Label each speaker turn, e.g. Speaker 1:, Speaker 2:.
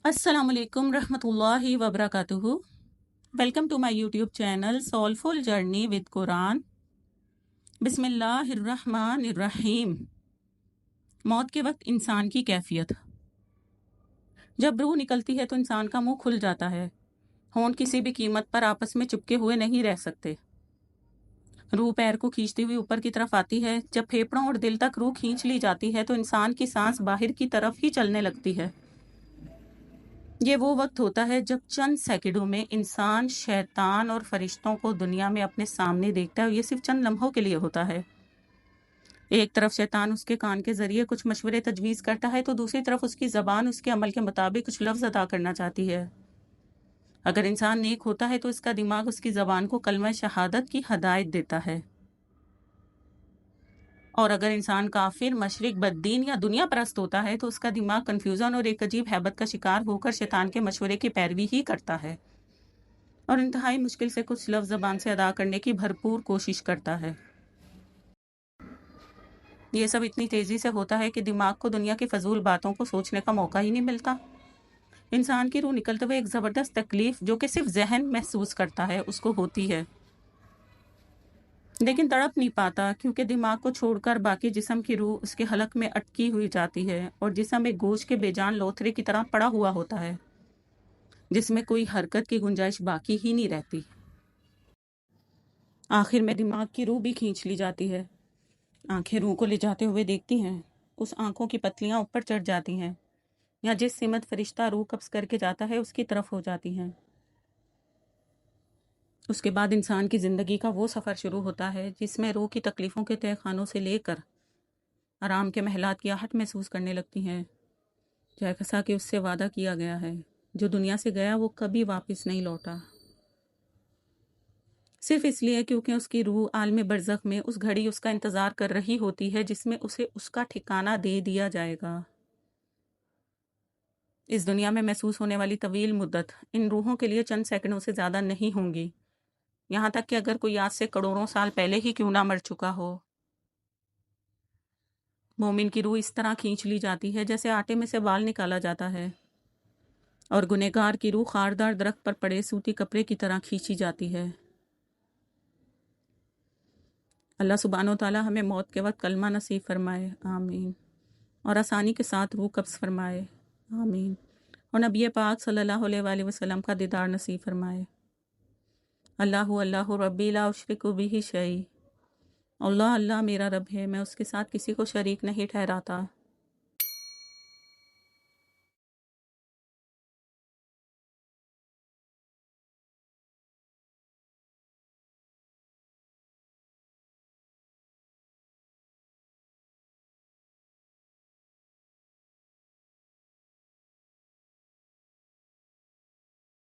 Speaker 1: السلام علیکم رحمۃ اللہ وبرکاتہ. Welcome to my YouTube channel soulful journey with قرآن. بسم اللہ الرحمن الرحیم. موت کے وقت انسان کی کیفیت. جب روح نکلتی ہے تو انسان کا منہ کھل جاتا ہے. ہونٹ کسی بھی قیمت پر آپس میں چپکے ہوئے نہیں رہ سکتے. روح پیر کو کھینچتی ہوئی اوپر کی طرف آتی ہے. جب پھیپڑوں اور دل تک روح کھینچ لی جاتی ہے تو انسان کی سانس باہر کی طرف ہی چلنے لگتی ہے. یہ وہ وقت ہوتا ہے جب چند سیکنڈوں میں انسان شیطان اور فرشتوں کو دنیا میں اپنے سامنے دیکھتا ہے. یہ صرف چند لمحوں کے لیے ہوتا ہے. ایک طرف شیطان اس کے کان کے ذریعے کچھ مشورے تجویز کرتا ہے تو دوسری طرف اس کی زبان اس کے عمل کے مطابق کچھ لفظ ادا کرنا چاہتی ہے. اگر انسان نیک ہوتا ہے تو اس کا دماغ اس کی زبان کو کلمہ شہادت کی ہدایت دیتا ہے، اور اگر انسان کافر، مشرک، بددین یا دنیا پرست ہوتا ہے تو اس کا دماغ کنفیوژن اور ایک عجیب ہیبت کا شکار ہو کر شیطان کے مشورے کی پیروی ہی کرتا ہے اور انتہائی مشکل سے کچھ لفظ زبان سے ادا کرنے کی بھرپور کوشش کرتا ہے. یہ سب اتنی تیزی سے ہوتا ہے کہ دماغ کو دنیا کی فضول باتوں کو سوچنے کا موقع ہی نہیں ملتا. انسان کی روح نکلتے ہوئے ایک زبردست تکلیف جو کہ صرف ذہن محسوس کرتا ہے اس کو ہوتی ہے، لیکن تڑپ نہیں پاتا کیونکہ دماغ کو چھوڑ کر باقی جسم کی روح اس کے حلق میں اٹکی ہوئی جاتی ہے اور جسم ایک گوشت کے بے جان لوتھڑے کی طرح پڑا ہوا ہوتا ہے جس میں کوئی حرکت کی گنجائش باقی ہی نہیں رہتی. آخر میں دماغ کی روح بھی کھینچ لی جاتی ہے. آنکھیں روح کو لے جاتے ہوئے دیکھتی ہیں. اس آنکھوں کی پتلیاں اوپر چڑھ جاتی ہیں یا جس سمت فرشتہ روح قبض کر کے جاتا ہے اس کی طرف ہو جاتی ہیں. اس کے بعد انسان کی زندگی کا وہ سفر شروع ہوتا ہے جس میں روح کی تکلیفوں کے تہہ خانوں سے لے کر آرام کے محلات کی آہٹ محسوس کرنے لگتی ہیں، جیسا کہ اس سے وعدہ کیا گیا ہے. جو دنیا سے گیا وہ کبھی واپس نہیں لوٹا، صرف اس لیے کیونکہ اس کی روح عالم برزخ میں اس گھڑی اس کا انتظار کر رہی ہوتی ہے جس میں اسے اس کا ٹھکانہ دے دیا جائے گا. اس دنیا میں محسوس ہونے والی طویل مدت ان روحوں کے لیے چند سیکنڈوں سے زیادہ نہیں ہوں گی، یہاں تک کہ اگر کوئی آج سے کروڑوں سال پہلے ہی کیوں نہ مر چکا ہو. مومن کی روح اس طرح کھینچ لی جاتی ہے جیسے آٹے میں سے بال نکالا جاتا ہے، اور گنہگار کی روح خاردار درخت پر پڑے سوتی کپڑے کی طرح کھینچی جاتی ہے. اللہ سبحانہ و تعالی ہمیں موت کے وقت کلمہ نصیب فرمائے، آمین، اور آسانی کے ساتھ روح قبض فرمائے، آمین، اور نبی پاک صلی اللہ علیہ وآلہ وسلم کا دیدار نصیب فرمائے. اللہ اللہ ربی لا اشرک بہ شیء. اللہ اللہ میرا رب ہے، میں اس کے ساتھ کسی کو شریک نہیں ٹھہراتا.